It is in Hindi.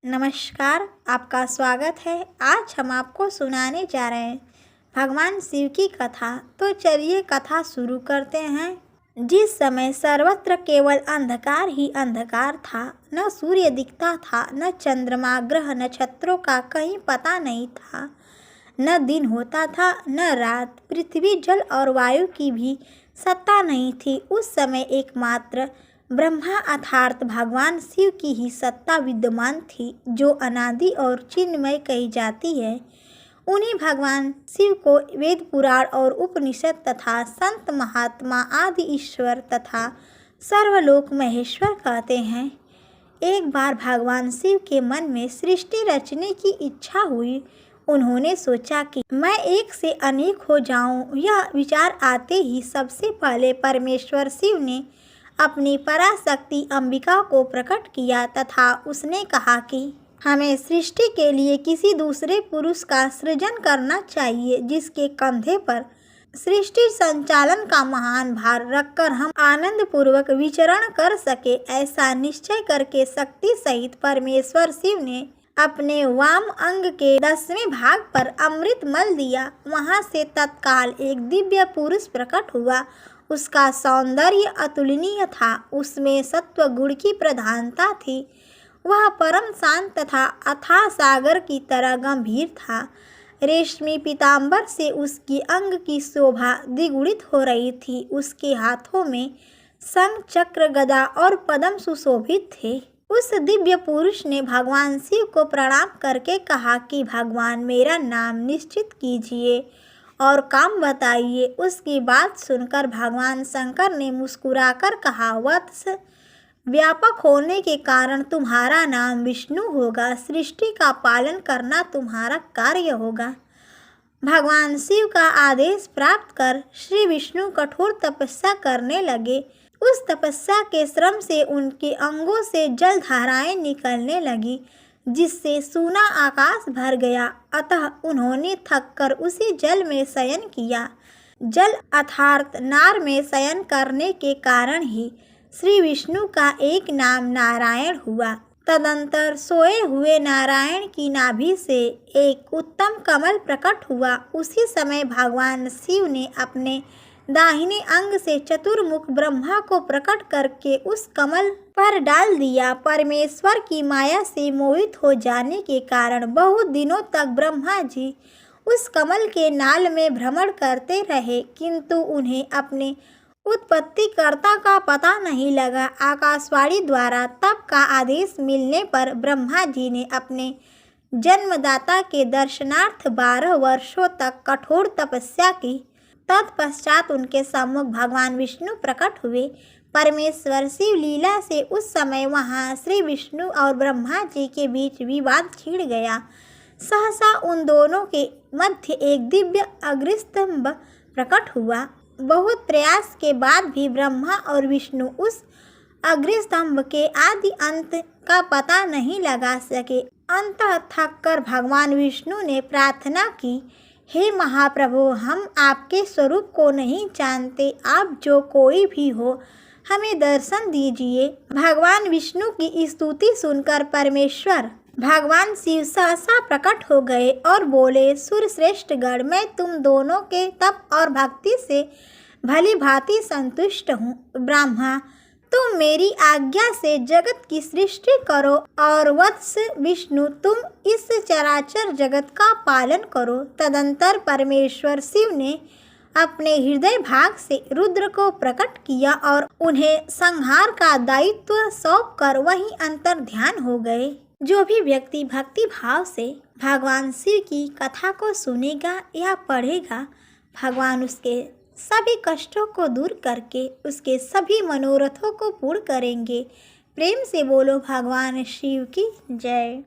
नमस्कार, आपका स्वागत है। आज हम आपको सुनाने जा रहे हैं भगवान शिव की कथा। तो चलिए कथा शुरू करते हैं। जिस समय सर्वत्र केवल अंधकार ही अंधकार था, न सूर्य दिखता था, न चंद्रमा ग्रह नक्षत्रों का कहीं पता नहीं था, न दिन होता था न रात, पृथ्वी जल और वायु की भी सत्ता नहीं थी। उस समय एकमात्र ब्रह्मा अर्थात भगवान शिव की ही सत्ता विद्यमान थी, जो अनादि और चिन्मय कही जाती है। उन्हीं भगवान शिव को वेद पुराण और उपनिषद तथा संत महात्मा आदि ईश्वर तथा सर्वलोक महेश्वर कहते हैं। एक बार भगवान शिव के मन में सृष्टि रचने की इच्छा हुई। उन्होंने सोचा कि मैं एक से अनेक हो जाऊं। यह विचार आते ही सबसे पहले परमेश्वर शिव ने अपनी पराशक्ति अंबिका को प्रकट किया तथा उसने कहा कि हमें सृष्टि के लिए किसी दूसरे पुरुष का सृजन करना चाहिए, जिसके कंधे पर सृष्टि संचालन का महान भार रखकर हम आनंद पूर्वक विचरण कर सके। ऐसा निश्चय करके शक्ति सहित परमेश्वर शिव ने अपने वाम अंग के 10वें भाग पर अमृत मल दिया। वहां से तत्काल एक दिव्य पुरुष प्रकट हुआ। उसका सौंदर्य अतुलनीय था, उसमें सत्व गुण की प्रधानता थी। वह परम शांत तथा अथाह सागर की तरह गंभीर था। रेशमी पीतांबर से उसकी अंग की शोभा द्विगुणित हो रही थी। उसके हाथों में शंख चक्र गदा और पद्म सुशोभित थे। उस दिव्य पुरुष ने भगवान शिव को प्रणाम करके कहा कि भगवान, मेरा नाम निश्चित कीजिए और काम बताइए। उसकी बात सुनकर भगवान शंकर ने मुस्कुराकर कहा, वत्स, व्यापक होने के कारण तुम्हारा नाम विष्णु होगा। सृष्टि का पालन करना तुम्हारा कार्य होगा। भगवान शिव का आदेश प्राप्त कर श्री विष्णु कठोर तपस्या करने लगे। उस तपस्या के श्रम से उनके अंगों से जल धाराएं निकलने लगी, जिससे सूना आकाश भर गया। अतः उन्होंने थककर उसी जल में शयन किया। जल अर्थात नार में शयन करने के कारण ही श्री विष्णु का एक नाम नारायण हुआ। तदंतर सोए हुए नारायण की नाभि से एक उत्तम कमल प्रकट हुआ। उसी समय भगवान शिव ने अपने दाहिने अंग से चतुर्मुख ब्रह्मा को प्रकट करके उस कमल पर डाल दिया। परमेश्वर की माया से मोहित हो जाने के कारण बहुत दिनों तक ब्रह्मा जी उस कमल के नाल में भ्रमण करते रहे, किंतु उन्हें अपने उत्पत्तिकर्ता का पता नहीं लगा। आकाशवाणी द्वारा तप का आदेश मिलने पर ब्रह्मा जी ने अपने जन्मदाता के दर्शनार्थ 12 वर्षों तक कठोर तपस्या की। तत्पश्चात उनके सम्मुख भगवान विष्णु प्रकट हुए। परमेश्वर शिव लीला से उस समय वहां श्री विष्णु और ब्रह्मा जी के बीच विवाद छिड़ गया। सहसा उन दोनों के मध्य एक दिव्य अग्निस्तंभ प्रकट हुआ। बहुत प्रयास के बाद भी ब्रह्मा और विष्णु उस अग्निस्तंभ के आदि अंत का पता नहीं लगा सके। अंततः थक कर भगवान विष्णु ने प्रार्थना की, हे महाप्रभु, हम आपके स्वरूप को नहीं जानते। आप जो कोई भी हो, हमें दर्शन दीजिए। भगवान विष्णु की स्तुति सुनकर परमेश्वर भगवान शिव सहसा प्रकट हो गए और बोले, सुरश्रेष्ठ गण, मैं तुम दोनों के तप और भक्ति से भली भांति संतुष्ट हूँ। ब्रह्मा, तुम मेरी आज्ञा से जगत की सृष्टि करो और वत्स विष्णु, तुम इस चराचर जगत का पालन करो। तदंतर परमेश्वर शिव ने अपने हृदय भाग से रुद्र को प्रकट किया और उन्हें संहार का दायित्व सौंपकर वहीं अंतर ध्यान हो गए। जो भी व्यक्ति भक्ति भाव से भगवान शिव की कथा को सुनेगा या पढ़ेगा, भगवान उसके सभी कष्टों को दूर करके उसके सभी मनोरथों को पूर्ण करेंगे। प्रेम से बोलो भगवान शिव की जय।